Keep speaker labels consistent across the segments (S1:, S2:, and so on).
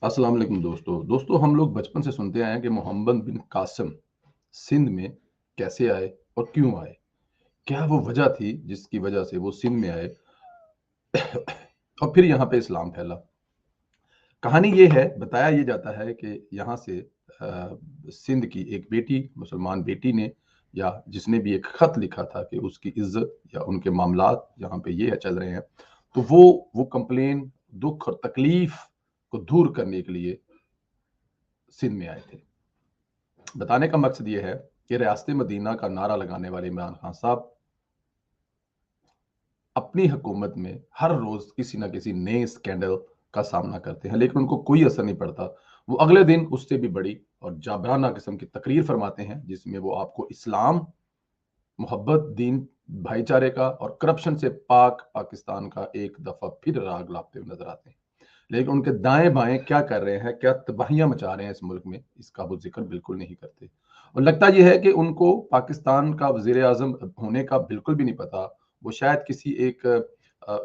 S1: अस्सलाम वालेकुम दोस्तों हम लोग बचपन से सुनते आए हैं कि मोहम्मद बिन कासिम सिंध में कैसे आए और क्यों आए। क्या वो वजह थी जिसकी वजह से वो सिंध में आए और फिर यहाँ पे इस्लाम फैला। कहानी ये है, बताया ये जाता है कि यहाँ से सिंध की एक बेटी, मुसलमान बेटी ने या जिसने भी एक खत लिखा था कि उसकी इज्जत या उनके मामलात यहाँ पे ये चल रहे हैं, तो वो कंप्लेन, दुख और तकलीफ को दूर करने के लिए सिंध में आए थे। बताने का मकसद ये है कि रियासत मदीना का नारा लगाने वाले इमरान खान साहब अपनी हुकूमत में हर रोज किसी ना किसी नए स्कैंडल का सामना करते हैं, लेकिन उनको कोई असर नहीं पड़ता। वो अगले दिन उससे भी बड़ी और जाबराना किस्म की तकरीर फरमाते हैं, जिसमें वो आपको इस्लाम, मोहब्बत, दीन, भाईचारे का और करप्शन से पाक पाकिस्तान का एक दफा फिर राग लाते हुए नजर आते हैं। लेकिन उनके दाएं बाएं क्या कर रहे हैं, क्या तबाहियां मचा रहे हैं इस मुल्क में, इसका वो जिक्र बिल्कुल नहीं करते। और लगता यह है कि उनको पाकिस्तान का वजीर आजम होने का बिल्कुल भी नहीं पता। वो शायद किसी एक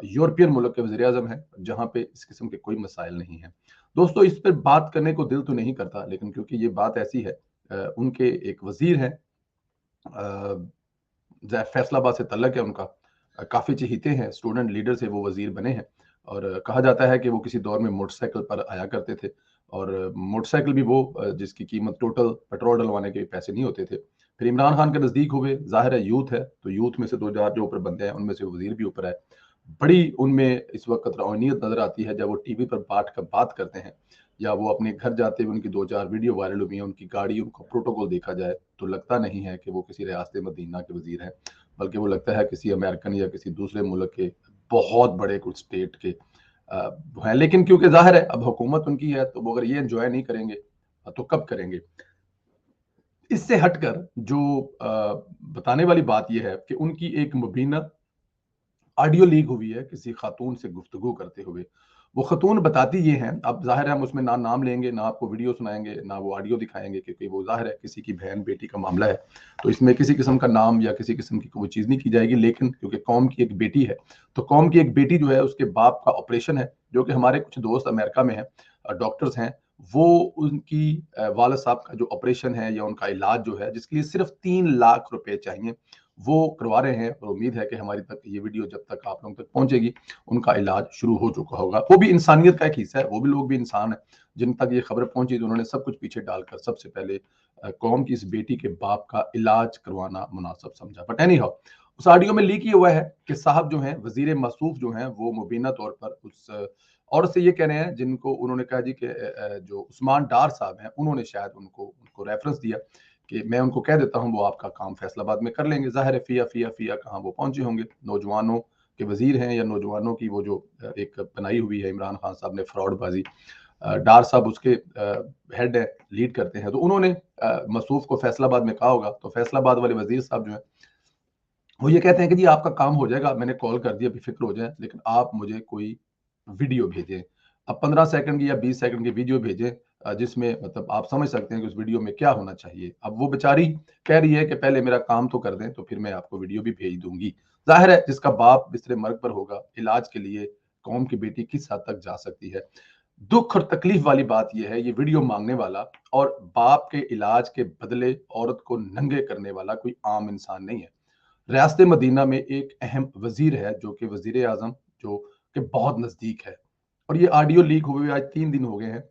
S1: यूरोपियन मुल्क के वजीर आजम है जहां पे इस किस्म के कोई मसाइल नहीं है। दोस्तों, इस पर बात करने को दिल तो नहीं करता, लेकिन क्योंकि ये बात ऐसी है, उनके एक वजीर हैं, फैसलाबाद से तल्लक है उनका, काफी चहीते हैं, स्टूडेंट लीडर से वो वजीर बने हैं। और कहा जाता है कि वो किसी दौर में मोटरसाइकिल पर आया करते थे, और मोटरसाइकिल भी वो जिसकी कीमत टोटल पेट्रोल डलवाने के पैसे नहीं होते थे। फिर इमरान खान के नजदीक हुए, जाहिर है यूथ है, तो यूथ में से दो चार जो ऊपर बंदे हैं उनमें से वजीर भी ऊपर है। बड़ी उनमें इस वक्त रौनियत नजर आती है जब वो टीवी पर बैठ कर बात करते हैं, या वो अपने घर जाते हुए उनकी दो चार वीडियो वायरल हुई हैं, उनकी गाड़ी, उनका प्रोटोकॉल देखा जाए तो लगता नहीं है कि वो किसी रियासत मदीना के वजीर हैं, बल्कि वो लगता है किसी अमेरिकन या किसी दूसरे मुल्क के बहुत बड़े कुछ स्टेट के हैं। लेकिन क्योंकि जाहिर है अब हुकूमत उनकी है, तो वो अगर ये एंजॉय नहीं करेंगे तो कब करेंगे। इससे हटकर जो बताने वाली बात यह है कि उनकी एक मुबीना ऑडियो लीक हुई है किसी खातून से गुफ्तगू करते हुए। वो खातून बताती ये हैं, अब जाहिर है हम उसमें ना नाम लेंगे, ना आपको वीडियो सुनाएंगे, ना वो ऑडियो दिखाएंगे, क्योंकि वो जाहिर है किसी की बहन बेटी का मामला है, तो इसमें किसी किस्म का नाम या किसी किस्म की कोई चीज़ नहीं की जाएगी। लेकिन क्योंकि कौम की एक बेटी है, तो कौम की एक बेटी जो है उसके बाप का ऑपरेशन है, जो कि हमारे कुछ दोस्त अमेरिका में हैं, डॉक्टर्स हैं, वो उनकी वालिद साहब का जो ऑपरेशन है या उनका इलाज जो है, जिसके लिए सिर्फ 3 लाख रुपए चाहिए, वो करवा रहे हैं। और उम्मीद है कि हमारी तक ये वीडियो जब तक आप लोगों तक पहुंचेगी, उनका इलाज शुरू हो चुका होगा। वो भी इंसानियत का एक हिस्सा है, वो भी लोग भी इंसान है। जिन तक ये खबर पहुंची तो उन्होंने सब कुछ पीछे डालकर सबसे पहले कौम की इस बेटी के बाप का इलाज करवाना मुनासिब समझा। बट एनी हाउ, उस ऑडियो में लीक ये हुआ है कि साहब जो हैं, वजीर मसूफ जो हैं, वो मुबीना तौर पर उस औरत से ये कह रहे हैं, जिनको उन्होंने कहा जी कि जो उस्मान डार साहब हैं, उन्होंने शायद उनको उनको रेफरेंस दिया कि मैं उनको कह देता हूं, वो आपका काम फैसलाबाद में कर लेंगे। जाहिर है फिया फिया फिया कहाँ वो पहुंचे होंगे, नौजवानों के वजीर हैं या नौजवानों की वो जो एक बनाई हुई है इमरान खान साहब ने फ्रॉडबाजी, डार साहब उसके हेड है, लीड करते हैं, तो उन्होंने मसूफ को फैसलाबाद में कहा होगा। तो फैसलाबाद वाले वजीर साहब जो है वो ये कहते हैं कि जी आपका काम हो जाएगा, मैंने कॉल कर दिया, बेफिक्र हो जाए, लेकिन आप मुझे कोई वीडियो भेजें। अब 15 सेकंड की या 20 सेकंड की वीडियो भेजें, जिसमें मतलब आप समझ सकते हैं कि उस वीडियो में क्या होना चाहिए। अब वो बेचारी कह रही है कि पहले मेरा काम तो कर दें, तो फिर मैं आपको वीडियो भी भेज दूंगी। जाहिर है जिसका बाप बिस्तरे मर्ग पर होगा, इलाज के लिए कौम की बेटी किस हद तक जा सकती है। दुख और तकलीफ वाली बात यह है, ये वीडियो मांगने वाला और बाप के इलाज के बदले औरत को नंगे करने वाला कोई आम इंसान नहीं है। रियासत मदीना में एक अहम वजीर है जो कि वजीर आजम, जो कि बहुत नजदीक है। और ये ऑडियो लीक हुए आज 3 दिन हो गए हैं।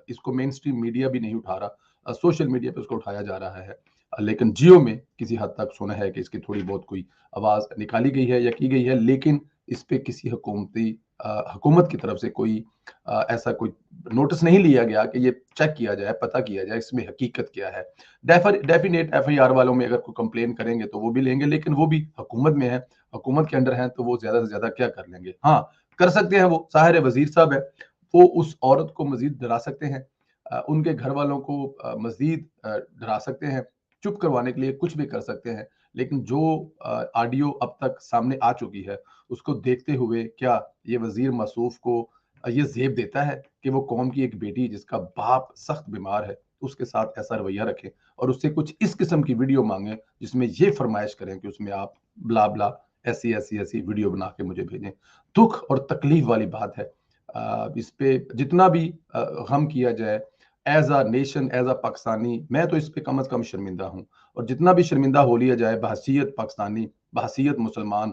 S1: इसको मेन स्ट्रीम मीडिया भी नहीं उठा रहा, सोशल मीडिया पे उसको उठाया जा रहा है। लेकिन जियो में किसी हद तक सुना है कि इसकी थोड़ी बहुत कोई आवाज निकाली गई है या की गई है, लेकिन इस पे किसी हुकूमत की तरफ से कोई ऐसा कोई नोटिस नहीं लिया गया कि ये चेक किया जाए, पता किया जाए इसमें हकीकत क्या है। डेफिनेट एफआईआर वालों में अगर कोई कंप्लेन करेंगे तो वो भी लेंगे, लेकिन वो भी हुकूमत में है, हुकूमत के अंडर है, तो वो ज्यादा से ज्यादा क्या कर लेंगे। हाँ, कर सकते हैं, वो साहिर वजीर साहब है, वो उस औरत को मजीद डरा सकते हैं, उनके घर वालों को मजीद डरा सकते हैं, चुप करवाने के लिए कुछ भी कर सकते हैं। लेकिन जो ऑडियो अब तक सामने आ चुकी है, उसको देखते हुए क्या ये वजीर मसूफ को ये जेब देता है कि वो कौम की एक बेटी जिसका बाप सख्त बीमार है, उसके साथ ऐसा रवैया रखें और उससे कुछ इस किस्म की वीडियो मांगे जिसमें ये फरमाइश करें कि उसमें आप ब्ला ब्ला ऐसी ऐसी ऐसी वीडियो बना के मुझे भेजें। दुख और तकलीफ वाली बात है। اس پہ جتنا بھی غم کیا جائے as a nation, as a Pakistani, میں تو اس پہ کم از کم شرمندہ ہوں، اور جتنا بھی شرمندہ ہو لیا جائے بحیثیت پاکستانی، بحیثیت مسلمان،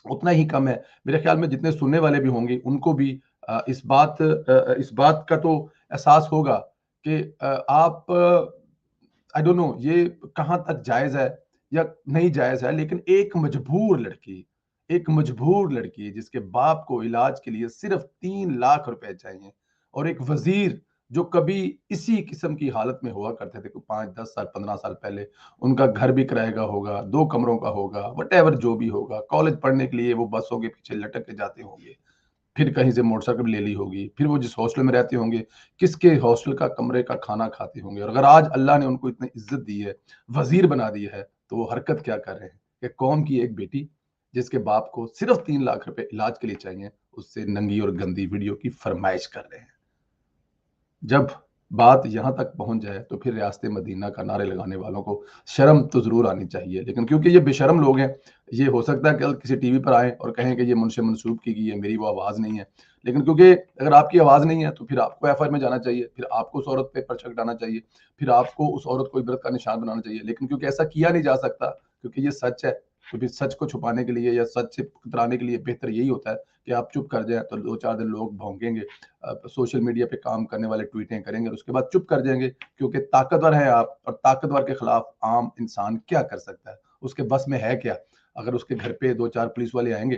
S1: اتنا ہی کم ہے۔ میرے خیال میں جتنے سننے والے بھی ہوں گے ان کو بھی اس بات کا تو احساس ہوگا کہ آپ آئی ڈونٹ نو یہ کہاں تک جائز ہے یا نہیں جائز ہے، لیکن ایک مجبور لڑکی جس کے باپ کو علاج کے لیے صرف 3 لاکھ روپے چاہیے، اور ایک وزیر جو کبھی اسی قسم کی حالت میں ہوا کرتے تھے، 5 10 سال 15 سال پہلے، ان کا گھر بھی کرائے کا ہوگا، 2 کمروں کا ہوگا، وٹ ایور جو بھی ہوگا، کالج پڑھنے کے لیے وہ بسوں کے پیچھے لٹک کے جاتے ہوں گے، پھر کہیں سے موٹر سائیکل لے لی ہوگی، پھر وہ جس ہاسٹل میں رہتے ہوں گے کس کے ہاسٹل کا کمرے کا کھانا کھاتے ہوں گے، اور اگر آج اللہ نے ان کو اتنی عزت دی ہے، وزیر بنا دی ہے، تو وہ حرکت کیا کر رہے ہیں کہ قوم کی ایک بیٹی جس کے باپ کو صرف 3 لاکھ روپے علاج کے لیے چاہیے، اس سے ننگی اور گندی ویڈیو کی فرمائش کر رہے ہیں۔ جب بات یہاں تک پہنچ جائے تو پھر ریاست مدینہ کا نعرے لگانے والوں کو شرم تو ضرور آنی چاہیے، لیکن کیونکہ یہ بے شرم لوگ ہیں، یہ ہو سکتا ہے کہ کسی ٹی وی پر آئیں اور کہیں کہ یہ منشے منسوب کی گئی ہے، میری وہ آواز نہیں ہے، لیکن کیونکہ اگر آپ کی آواز نہیں ہے تو پھر آپ کو ایف آئی میں جانا چاہیے، پھر آپ کو اس عورت پہ پرچہ کٹانا چاہیے، پھر آپ کو اس عورت کو عبرت کا نشان بنانا چاہیے، لیکن کیونکہ ایسا کیا نہیں جا سکتا، کیونکہ یہ سچ ہے، تو پھر سچ کو چھپانے کے لیے یا سچ سے کترانے کے لیے بہتر یہی ہوتا ہے کہ آپ چپ کر جائیں، تو 2 4 دن لوگ بھونکیں گے، سوشل میڈیا پہ کام کرنے والے ٹویٹیں کریں گے، اور اس کے بعد چپ کر جائیں گے، کیونکہ طاقتور ہیں آپ، اور طاقتور کے خلاف عام انسان کیا کر سکتا ہے، اس کے بس میں ہے کیا؟ اگر اس کے گھر پہ 2 4 پولیس والے آئیں گے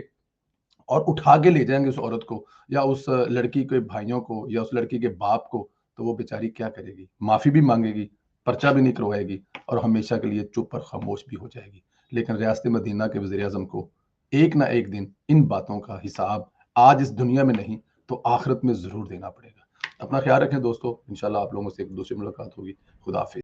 S1: اور اٹھا کے لے جائیں گے اس عورت کو یا اس لڑکی کے بھائیوں کو یا اس لڑکی کے باپ کو، تو وہ بیچاری کیا کرے گی؟ معافی بھی مانگے گی، پرچہ بھی نہیں کروائے گی، اور ہمیشہ کے لیے چپ اور خاموش بھی ہو جائے گی۔ لیکن ریاست مدینہ کے وزیر اعظم کو ایک نہ ایک دن ان باتوں کا حساب آج اس دنیا میں نہیں تو آخرت میں ضرور دینا پڑے گا۔ اپنا خیال رکھیں دوستو، انشاءاللہ آپ لوگوں سے ایک دوسری ملاقات ہوگی۔ خدا حافظ۔